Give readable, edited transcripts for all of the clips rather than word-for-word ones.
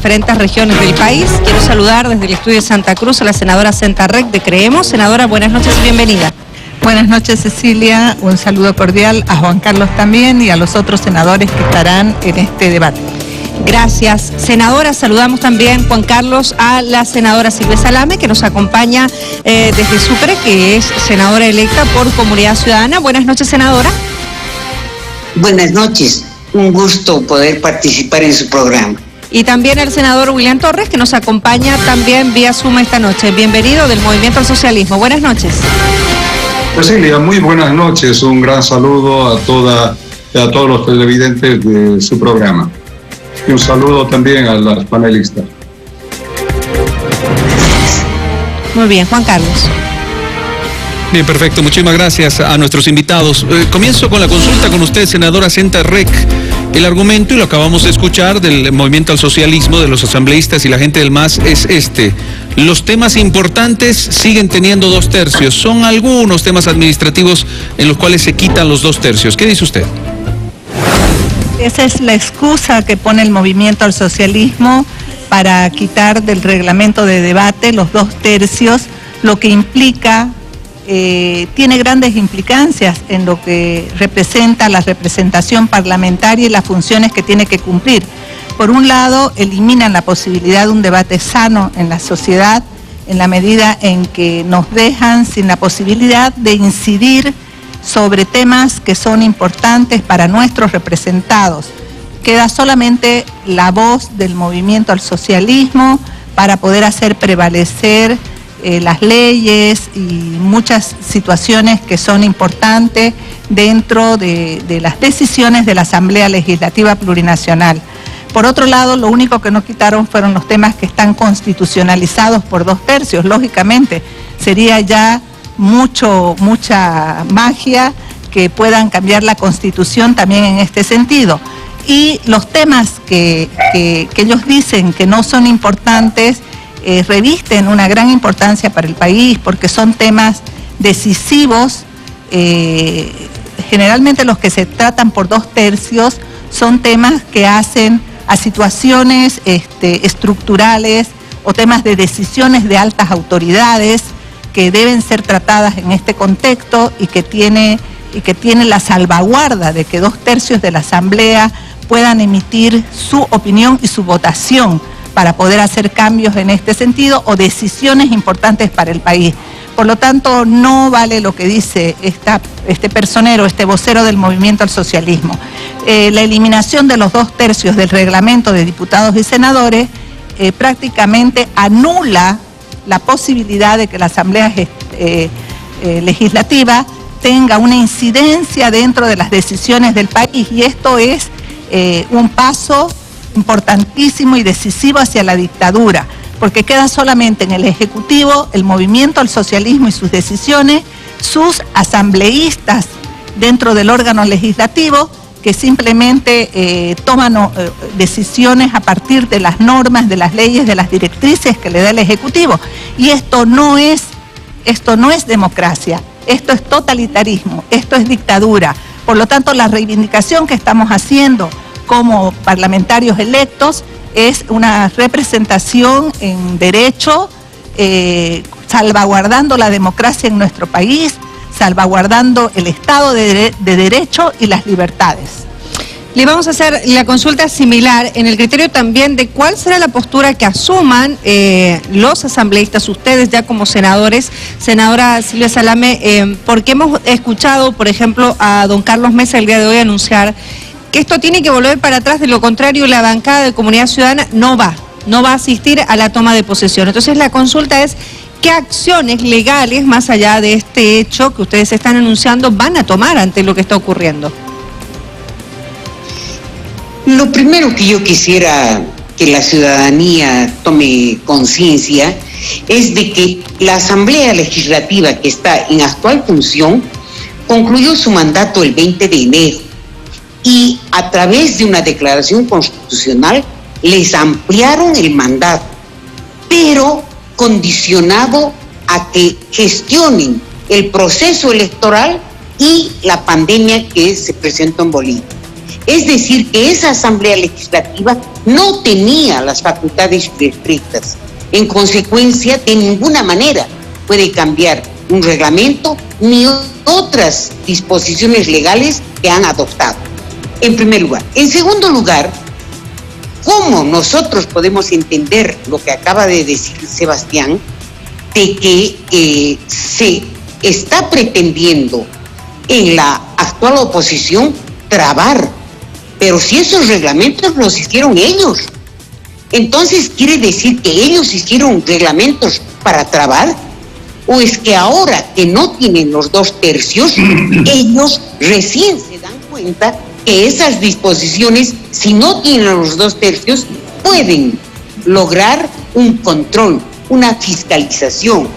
diferentes regiones del país. Quiero saludar desde el estudio de Santa Cruz a la senadora Senta Rec de Creemos. Senadora, buenas noches y bienvenida. Buenas noches, Cecilia. Un saludo cordial a Juan Carlos también y a los otros senadores que estarán en este debate. Gracias, senadora. Saludamos también, Juan Carlos, a la senadora Silvia Salame, que nos acompaña desde Sucre, que es senadora electa por Comunidad Ciudadana. Buenas noches, senadora. Buenas noches. Un gusto poder participar en su programa. Y también el senador William Torres, que nos acompaña también vía Zoom esta noche. Bienvenido del Movimiento al Socialismo. Buenas noches. Cecilia, muy buenas noches. Un gran saludo a todos los televidentes de su programa. Y un saludo también a las panelistas. Muy bien, Juan Carlos. Bien, perfecto. Muchísimas gracias a nuestros invitados. Comienzo con la consulta con usted, senadora Senta Rec. El argumento, y lo acabamos de escuchar, del Movimiento al Socialismo, de los asambleístas y la gente del MAS, es este. Los temas importantes siguen teniendo 2 tercios. Son algunos temas administrativos en los cuales se quitan los 2 tercios. ¿Qué dice usted? Esa es la excusa que pone el Movimiento al Socialismo para quitar del reglamento de debate los 2 tercios, lo que implica, tiene grandes implicancias en lo que representa la representación parlamentaria y las funciones que tiene que cumplir. Por un lado, eliminan la posibilidad de un debate sano en la sociedad, en la medida en que nos dejan sin la posibilidad de incidir sobre temas que son importantes para nuestros representados. Queda solamente la voz del Movimiento al Socialismo para poder hacer prevalecer las leyes y muchas situaciones que son importantes dentro de las decisiones de la Asamblea Legislativa Plurinacional. Por otro lado, lo único que no quitaron fueron los temas que están constitucionalizados por 2 tercios. Lógicamente, sería ya mucha magia que puedan cambiar la Constitución también en este sentido. Y los temas que ellos dicen que no son importantes, revisten una gran importancia para el país porque son temas decisivos. Generalmente los que se tratan por 2 tercios son temas que hacen a situaciones estructurales o temas de decisiones de altas autoridades que deben ser tratadas en este contexto y que tiene la salvaguarda de que 2 tercios de la Asamblea puedan emitir su opinión y su votación para poder hacer cambios en este sentido o decisiones importantes para el país. Por lo tanto, no vale lo que dice este personero, este vocero del Movimiento al Socialismo. La eliminación de los 2 tercios del reglamento de diputados y senadores prácticamente anula la posibilidad de que la Asamblea Legislativa tenga una incidencia dentro de las decisiones del país, y esto es un paso importantísimo y decisivo hacia la dictadura, porque queda solamente en el Ejecutivo, el Movimiento al Socialismo y sus decisiones, sus asambleístas dentro del órgano legislativo, que simplemente toman decisiones a partir de las normas, de las leyes, de las directrices que le da el Ejecutivo. Y esto no es democracia, esto es totalitarismo, esto es dictadura. Por lo tanto, la reivindicación que estamos haciendo como parlamentarios electos es una representación en derecho, salvaguardando la democracia en nuestro país, salvaguardando el Estado de Derecho y las libertades. Le vamos a hacer la consulta similar en el criterio también de cuál será la postura que asuman los asambleístas, ustedes ya como senadores. Senadora Silvia Salame, porque hemos escuchado, por ejemplo, a don Carlos Mesa el día de hoy anunciar que esto tiene que volver para atrás, de lo contrario la bancada de Comunidad Ciudadana no va a asistir a la toma de posesión. Entonces la consulta es, ¿qué acciones legales, más allá de este hecho que ustedes están anunciando, van a tomar ante lo que está ocurriendo? Lo primero que yo quisiera que la ciudadanía tome conciencia es de que la Asamblea Legislativa, que está en actual función, concluyó su mandato el 20 de enero y a través de una declaración constitucional les ampliaron el mandato, pero condicionado a que gestionen el proceso electoral y la pandemia que se presentó en Bolivia. Es decir, que esa Asamblea Legislativa no tenía las facultades restrictas. En consecuencia, de ninguna manera puede cambiar un reglamento ni otras disposiciones legales que han adoptado, en primer lugar. En segundo lugar, ¿cómo nosotros podemos entender lo que acaba de decir Sebastián, de que se está pretendiendo en la actual oposición trabar? Pero si esos reglamentos los hicieron ellos, entonces ¿quiere decir que ellos hicieron reglamentos para trabar? ¿O es que ahora que no tienen los 2/3, ellos recién se dan cuenta que esas disposiciones, si no tienen los 2/3, pueden lograr un control, una fiscalización?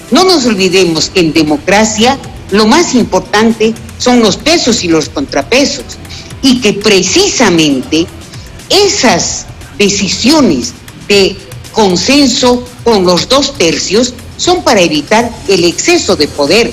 No nos olvidemos que en democracia lo más importante son los pesos y los contrapesos, y que precisamente esas decisiones de consenso con los 2/3 son para evitar el exceso de poder.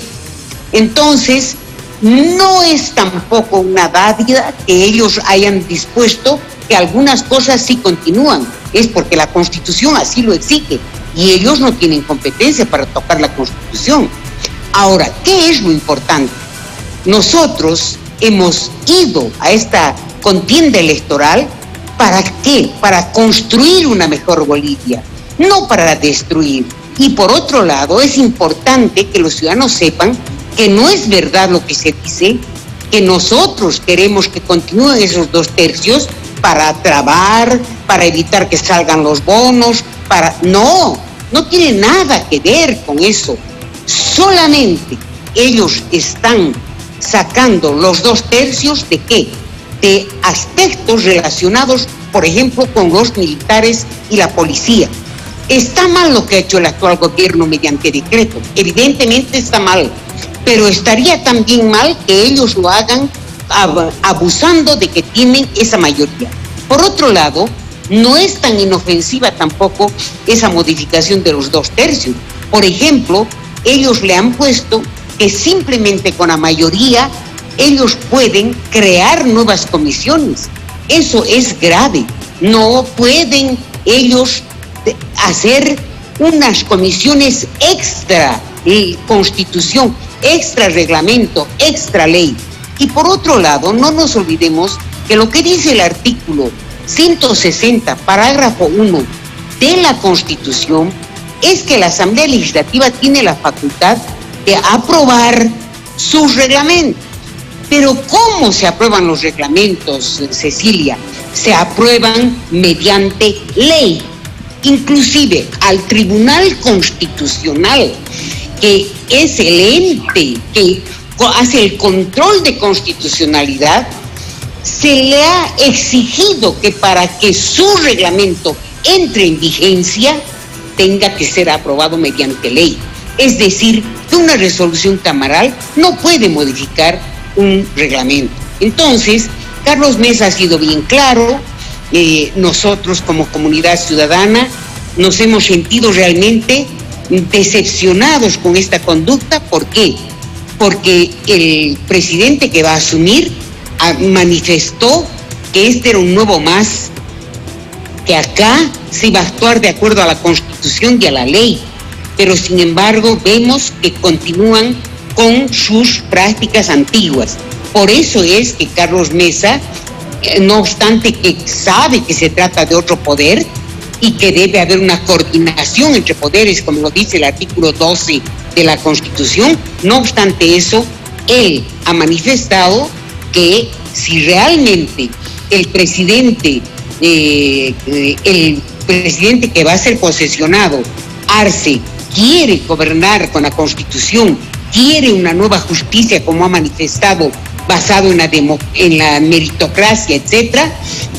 Entonces, no es tampoco una dádiva que ellos hayan dispuesto que algunas cosas sí continúan, es porque la Constitución así lo exige y ellos no tienen competencia para tocar la Constitución. Ahora, ¿qué es lo importante? Nosotros hemos ido a esta contienda electoral, ¿para qué? Para construir una mejor Bolivia, no para destruir. Y por otro lado, es importante que los ciudadanos sepan que no es verdad lo que se dice, que nosotros queremos que continúen esos 2/3 para trabar, para evitar que salgan los bonos, No tiene nada que ver con eso. Solamente ellos están sacando los 2/3 ¿de qué? De aspectos relacionados, por ejemplo, con los militares y la policía. Está mal lo que ha hecho el actual gobierno mediante decreto, evidentemente está mal, pero estaría también mal que ellos lo hagan abusando de que tienen esa mayoría. Por otro lado, no es tan inofensiva tampoco esa modificación de los 2/3. Por ejemplo, ellos le han puesto que simplemente con la mayoría ellos pueden crear nuevas comisiones. Eso es grave. No pueden ellos hacer unas comisiones extra constitución, extra reglamento, extra ley. Y por otro lado, no nos olvidemos que lo que dice el artículo 160, parágrafo 1 de la Constitución es que la Asamblea Legislativa tiene la facultad de aprobar sus reglamentos. Pero ¿cómo se aprueban los reglamentos, Cecilia? Se aprueban mediante ley. Inclusive al Tribunal Constitucional, que es el ente que hace el control de constitucionalidad, se le ha exigido que para que su reglamento entre en vigencia tenga que ser aprobado mediante ley. Es decir, que una resolución camaral no puede modificar un reglamento. Entonces, Carlos Mesa ha sido bien claro. Nosotros como comunidad ciudadana nos hemos sentido realmente decepcionados con esta conducta. ¿Por qué? Porque el presidente que va a asumir manifestó que este era un nuevo más, que acá se iba a actuar de acuerdo a la Constitución y a la ley, pero sin embargo vemos que continúan con sus prácticas antiguas. Por eso es que Carlos Mesa, no obstante que sabe que se trata de otro poder y que debe haber una coordinación entre poderes, como lo dice el artículo 12 de la Constitución, no obstante eso, él ha manifestado que si realmente el presidente que va a ser posesionado, Arce, quiere gobernar con la Constitución, quiere una nueva justicia como ha manifestado, basado en la meritocracia, etcétera,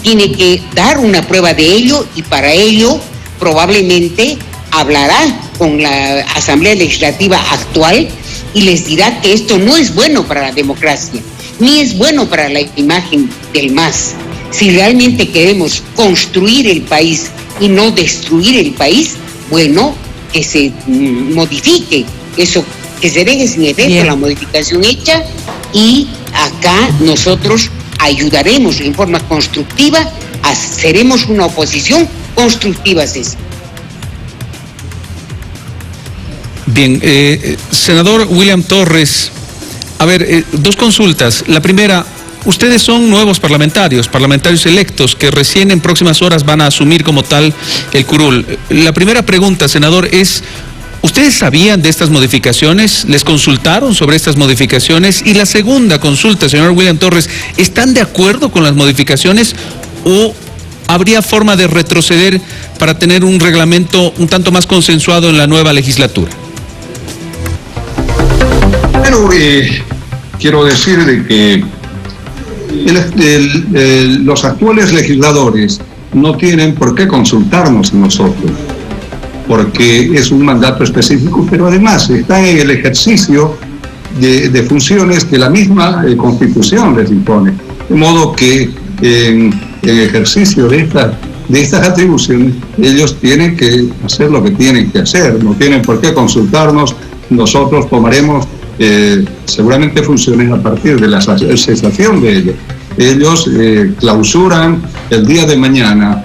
tiene que dar una prueba de ello, y para ello probablemente hablará con la Asamblea Legislativa actual y les dirá que esto no es bueno para la democracia, ni es bueno para la imagen del MAS. Si realmente queremos construir el país y no destruir el país, bueno, que se modifique eso, que se deje sin efecto la modificación hecha, y acá nosotros ayudaremos en forma constructiva seremos una oposición constructiva, César. Bien, senador William Torres, a ver, dos consultas. La primera, ustedes son nuevos parlamentarios electos que recién en próximas horas van a asumir como tal el curul. La primera pregunta, senador, es, ¿ustedes sabían de estas modificaciones? ¿Les consultaron sobre estas modificaciones? Y la segunda consulta, señor William Torres, ¿están de acuerdo con las modificaciones o habría forma de retroceder para tener un reglamento un tanto más consensuado en la nueva legislatura? Bueno, quiero decir de que los actuales legisladores no tienen por qué consultarnos a nosotros, porque es un mandato específico, pero además están en el ejercicio de funciones que la misma Constitución les impone. De modo que en el ejercicio de estas atribuciones, ellos tienen que hacer lo que tienen que hacer, no tienen por qué consultarnos. Nosotros tomaremos seguramente funciones a partir de la cesación de ellos. Ellos clausuran el día de mañana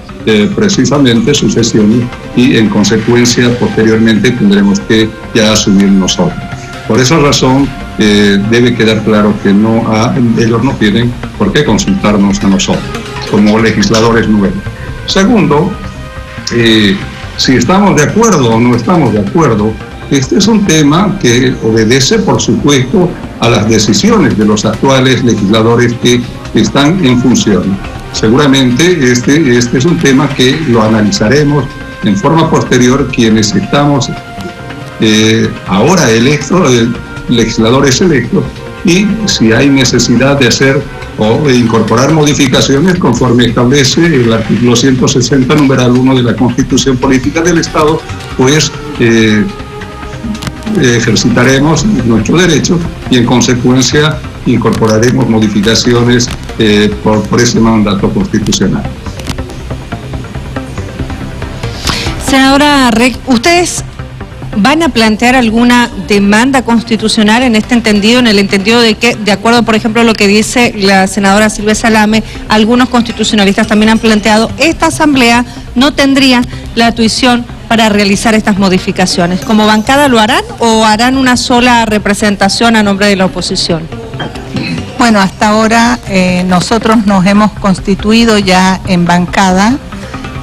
precisamente sus sesiones y en consecuencia posteriormente tendremos que ya asumir nosotros. Por esa razón debe quedar claro que ellos no tienen por qué consultarnos a nosotros como legisladores nuevos. Segundo, si estamos de acuerdo o no estamos de acuerdo, este es un tema que obedece, por supuesto, a las decisiones de los actuales legisladores que están en función. Seguramente este es un tema que lo analizaremos en forma posterior quienes estamos ahora electos, legisladores electos, y si hay necesidad de hacer o de incorporar modificaciones conforme establece el artículo 160, numeral 1 de la Constitución Política del Estado, pues ejercitaremos nuestro derecho y en consecuencia incorporaremos modificaciones por ese mandato constitucional. Senadora Reck, ¿ustedes van a plantear alguna demanda constitucional en este entendido, en el entendido de que, de acuerdo, por ejemplo, a lo que dice la senadora Silvia Salame, algunos constitucionalistas también han planteado, esta asamblea no tendría la tuición para realizar estas modificaciones? ¿Como bancada lo harán o harán una sola representación a nombre de la oposición? Bueno, hasta ahora nosotros nos hemos constituido ya en bancada,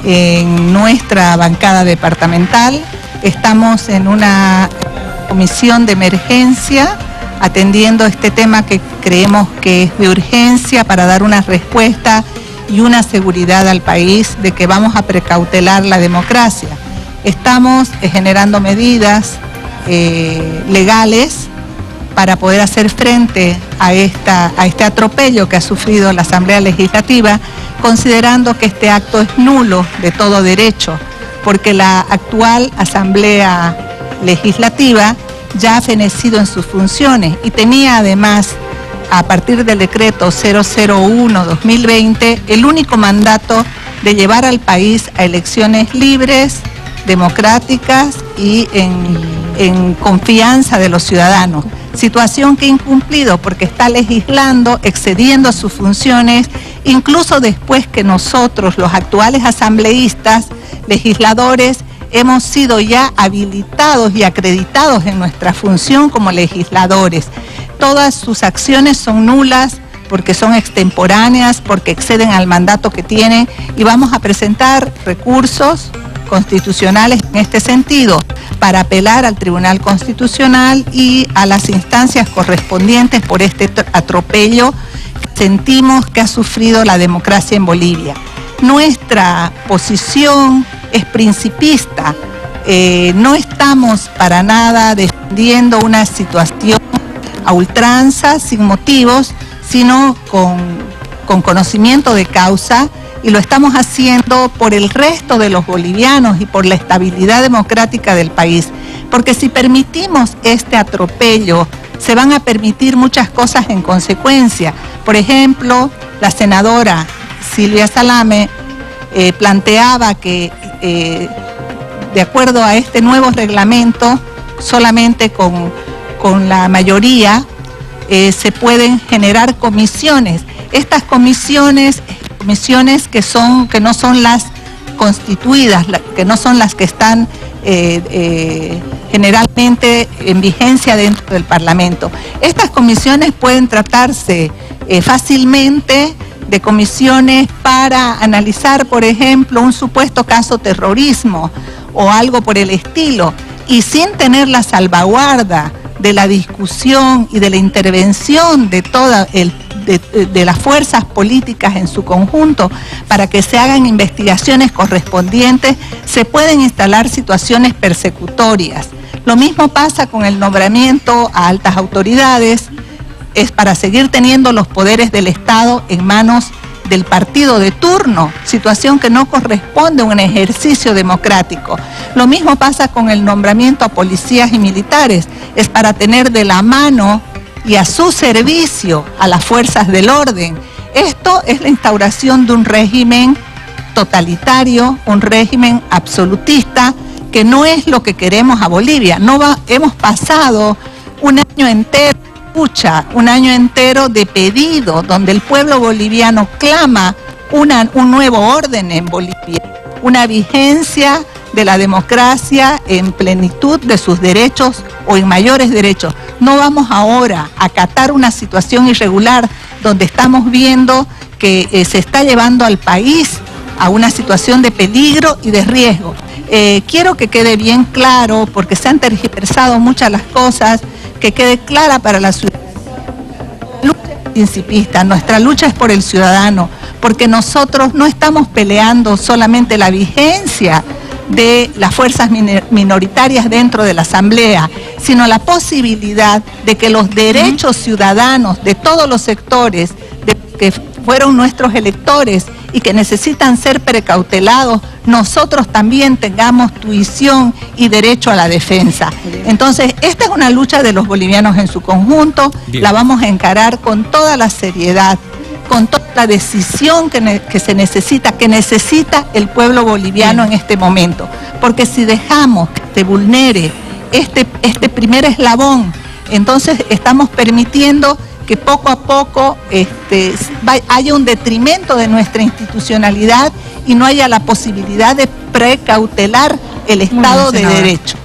en nuestra bancada departamental. Estamos en una comisión de emergencia atendiendo este tema que creemos que es de urgencia para dar una respuesta y una seguridad al país de que vamos a precautelar la democracia. Estamos generando medidas legales para poder hacer frente a este atropello que ha sufrido la Asamblea Legislativa, considerando que este acto es nulo de todo derecho, porque la actual Asamblea Legislativa ya ha fenecido en sus funciones y tenía además, a partir del decreto 001-2020, el único mandato de llevar al país a elecciones libres, democráticas y en confianza de los ciudadanos. Situación que ha incumplido porque está legislando, excediendo sus funciones, incluso después que nosotros, los actuales asambleístas, legisladores, hemos sido ya habilitados y acreditados en nuestra función como legisladores. Todas sus acciones son nulas porque son extemporáneas, porque exceden al mandato que tienen, y vamos a presentar recursos constitucionales en este sentido para apelar al Tribunal Constitucional y a las instancias correspondientes por este atropello que sentimos que ha sufrido la democracia en Bolivia. Nuestra posición es principista, no estamos para nada defendiendo una situación a ultranza, sin motivos, sino con conocimiento de causa, y lo estamos haciendo por el resto de los bolivianos y por la estabilidad democrática del país. Porque si permitimos este atropello, se van a permitir muchas cosas en consecuencia. Por ejemplo, la senadora Silvia Salame planteaba que de acuerdo a este nuevo reglamento, solamente con la mayoría se pueden generar comisiones. Estas comisiones comisiones que no son las constituidas, que no son las que están generalmente en vigencia dentro del Parlamento. Estas comisiones pueden tratarse fácilmente de comisiones para analizar, por ejemplo, un supuesto caso terrorismo o algo por el estilo, y sin tener la salvaguarda de la discusión y de la intervención de de las fuerzas políticas en su conjunto para que se hagan investigaciones correspondientes, se pueden instalar situaciones persecutorias. Lo mismo pasa con el nombramiento a altas autoridades, es para seguir teniendo los poderes del Estado en manos del partido de turno, situación que no corresponde a un ejercicio democrático. Lo mismo pasa con el nombramiento a policías y militares, es para tener de la mano y a su servicio a las fuerzas del orden. Esto es la instauración de un régimen totalitario, un régimen absolutista, que no es lo que queremos a Bolivia. Hemos pasado un año entero de lucha, un año entero de pedido, donde el pueblo boliviano clama un nuevo orden en Bolivia, una vigencia de la democracia en plenitud de sus derechos o en mayores derechos. No vamos ahora a acatar una situación irregular donde estamos viendo que se está llevando al país a una situación de peligro y de riesgo. Quiero que quede bien claro, porque se han tergiversado muchas las cosas, que quede clara para la ciudadanía. La lucha es principista, nuestra lucha es por el ciudadano, porque nosotros no estamos peleando solamente la vigencia de las fuerzas minoritarias dentro de la Asamblea, sino la posibilidad de que los derechos ciudadanos de todos los sectores que fueron nuestros electores y que necesitan ser precautelados, nosotros también tengamos tuición y derecho a la defensa. Entonces, esta es una lucha de los bolivianos en su conjunto. Bien. La vamos a encarar con toda la seriedad, con toda la decisión que se necesita, que necesita el pueblo boliviano en este momento. Porque si dejamos que se vulnere este primer eslabón, entonces estamos permitiendo que poco a poco haya un detrimento de nuestra institucionalidad y no haya la posibilidad de precautelar el Estado de Derecho.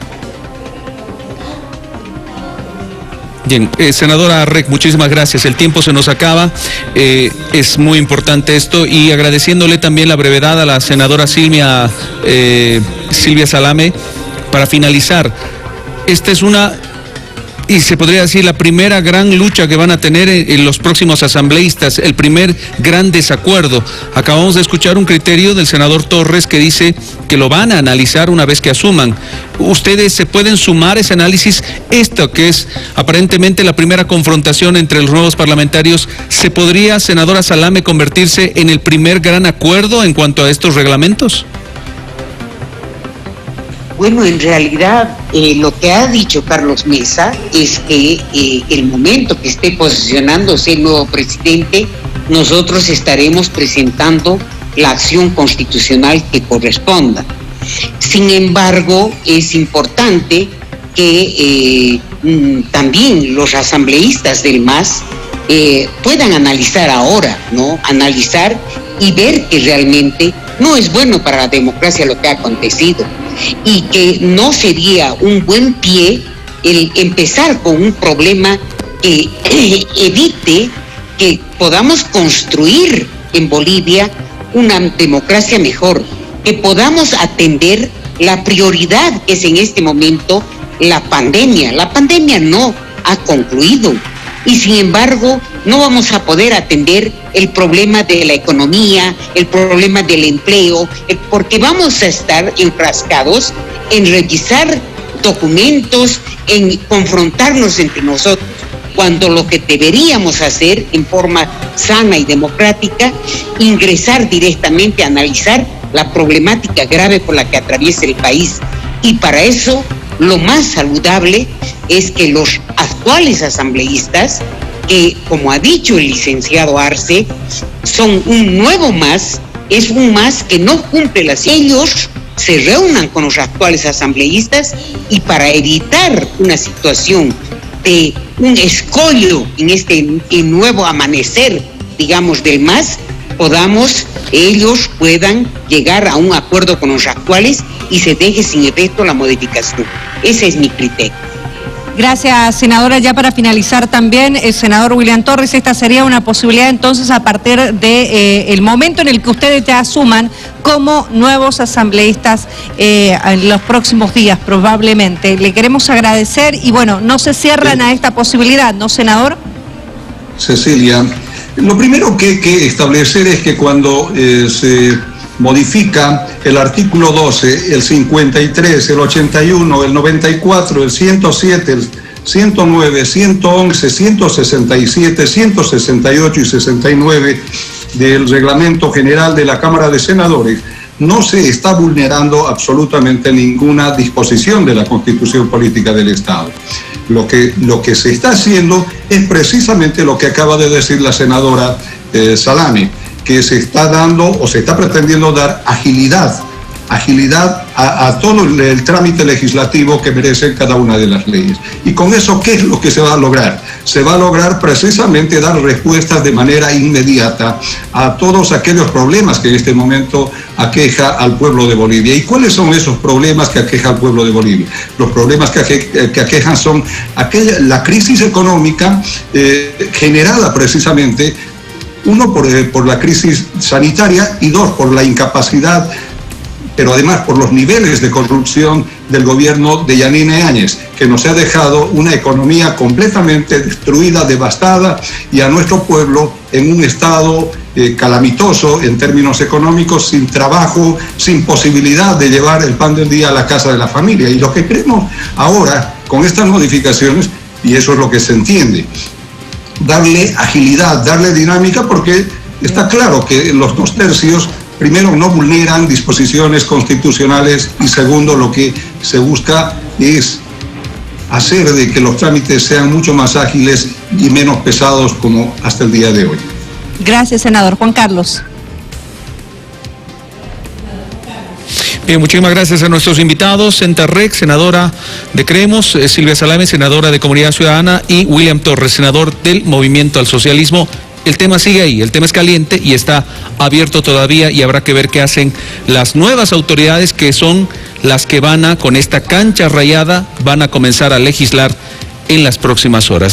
Bien, senadora Rec, muchísimas gracias. El tiempo se nos acaba, es muy importante esto, y agradeciéndole también la brevedad a la senadora Silvia Salame. Para finalizar, esta es una, y se podría decir, la primera gran lucha que van a tener en los próximos asambleístas, el primer gran desacuerdo. Acabamos de escuchar un criterio del senador Torres que dice que lo van a analizar una vez que asuman. ¿Ustedes se pueden sumar a ese análisis? Esto que es aparentemente la primera confrontación entre los nuevos parlamentarios, ¿se podría, senadora Salame, convertirse en el primer gran acuerdo en cuanto a estos reglamentos? Bueno, en realidad lo que ha dicho Carlos Mesa es que el momento que esté posicionándose el nuevo presidente, nosotros estaremos presentando la acción constitucional que corresponda. Sin embargo, es importante que también los asambleístas del MAS puedan analizar ahora, ¿no? Analizar y ver que realmente no es bueno para la democracia lo que ha acontecido, y que no sería un buen pie el empezar con un problema que evite que podamos construir en Bolivia una democracia mejor, que podamos atender la prioridad que es en este momento la pandemia. La pandemia no ha concluido y sin embargo no vamos a poder atender el problema de la economía, el problema del empleo, porque vamos a estar enfrascados en revisar documentos, en confrontarnos entre nosotros, cuando lo que deberíamos hacer en forma sana y democrática, ingresar directamente a analizar la problemática grave por la que atraviesa el país. Y para eso, lo más saludable es que los actuales asambleístas, que como ha dicho el licenciado Arce, son un nuevo MAS, es un MAS que no cumple las... Ellos se reúnan con los actuales asambleístas y para evitar una situación de un escollo en este nuevo amanecer, digamos, del MAS, ellos puedan llegar a un acuerdo con los actuales y se deje sin efecto la modificación. Ese es mi criterio. Gracias, senadora. Ya para finalizar también, el senador William Torres, esta sería una posibilidad entonces a partir de el momento en el que ustedes ya asuman como nuevos asambleístas en los próximos días probablemente. Le queremos agradecer y bueno, no se cierran a esta posibilidad, ¿no, senador? Cecilia, lo primero que hay que establecer es que cuando se modifica el artículo 12, el 53, el 81, el 94, el 107, el 109, 111, 167, 168 y 69 del Reglamento General de la Cámara de Senadores, no se está vulnerando absolutamente ninguna disposición de la Constitución Política del Estado. Lo que se está haciendo es precisamente lo que acaba de decir la senadora Salame, que se está dando o se está pretendiendo dar agilidad a todo el trámite legislativo que merecen cada una de las leyes. Y con eso, ¿qué es lo que se va a lograr? Se va a lograr precisamente dar respuestas de manera inmediata a todos aquellos problemas que en este momento aqueja al pueblo de Bolivia. ¿Y cuáles son esos problemas que aqueja al pueblo de Bolivia? Los problemas que aquejan son la crisis económica generada precisamente, uno por la crisis sanitaria y dos por la incapacidad, pero además por los niveles de corrupción del gobierno de Yanine Áñez, que nos ha dejado una economía completamente destruida, devastada, y a nuestro pueblo en un estado calamitoso en términos económicos, sin trabajo, sin posibilidad de llevar el pan del día a la casa de la familia. Y lo que queremos ahora con estas modificaciones, y eso es lo que se entiende, darle agilidad, darle dinámica, porque está claro que los 2/3, primero, no vulneran disposiciones constitucionales y segundo, lo que se busca es hacer de que los trámites sean mucho más ágiles y menos pesados como hasta el día de hoy. Gracias, senador. Juan Carlos. Bien, muchísimas gracias a nuestros invitados, Centerrec, senadora de Creemos, Silvia Salame, senadora de Comunidad Ciudadana, y William Torres, senador del Movimiento al Socialismo. El tema sigue ahí, el tema es caliente y está abierto todavía y habrá que ver qué hacen las nuevas autoridades, que son las que con esta cancha rayada, van a comenzar a legislar en las próximas horas.